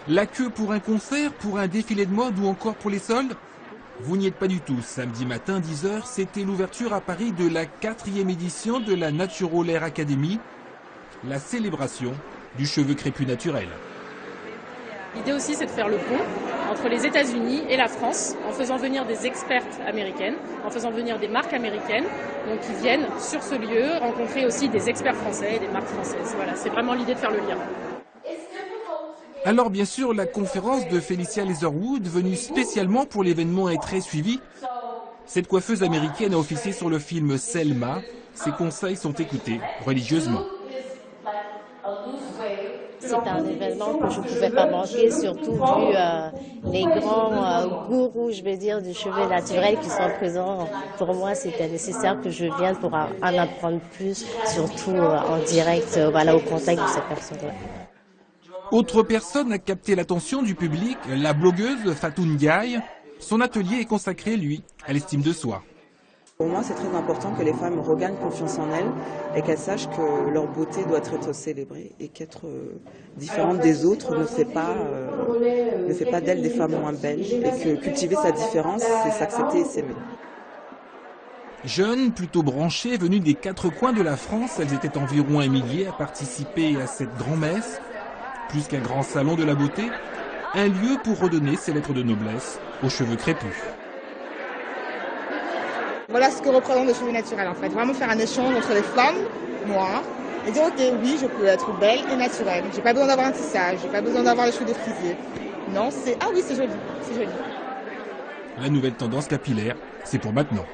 La queue pour un concert, pour un défilé de mode ou encore pour les soldes? Vous n'y êtes pas du tout. Samedi matin, 10 h, c'était l'ouverture à Paris de la 4e édition de la Natural Hair Academy, la célébration du cheveu crépus naturel. L'idée aussi, c'est de faire le pont entre les États-Unis et la France, en faisant venir des expertes américaines, en faisant venir des marques américaines, donc qui viennent sur ce lieu rencontrer aussi des experts français et des marques françaises. Voilà, c'est vraiment l'idée de faire le lien. Alors bien sûr, la conférence de Felicia Leatherwood, venue spécialement pour l'événement, est très suivie. Cette coiffeuse américaine a officié sur le film Selma. Ses conseils sont écoutés religieusement. C'est un événement que je ne pouvais pas manquer, surtout vu les grands gourous, je veux dire, du cheveu naturel qui sont présents. Pour moi, c'était nécessaire que je vienne pour en apprendre plus, surtout en direct, voilà, au contact de ces personnes-là. Autre personne a capté l'attention du public, la blogueuse Fatou Ndiaye. Son atelier est consacré, lui, à l'estime de soi. Pour moi, c'est très important que les femmes regagnent confiance en elles et qu'elles sachent que leur beauté doit être célébrée et qu'être différente des autres ne fait pas d'elles des femmes moins belles et que cultiver sa différence, c'est s'accepter et s'aimer. Jeunes, plutôt branchées, venues des 4 coins de la France, elles étaient environ 1 millier à participer à cette grand-messe. Plus qu'un grand salon de la beauté, un lieu pour redonner ses lettres de noblesse aux cheveux crépus. Voilà ce que représente le cheveu naturel en fait. Vraiment faire un échange entre les femmes noires et dire ok, oui, je peux être belle et naturelle. J'ai pas besoin d'avoir un tissage, j'ai pas besoin d'avoir les cheveux défrisés. Non, c'est ah oui, c'est joli, c'est joli. La nouvelle tendance capillaire, c'est pour maintenant.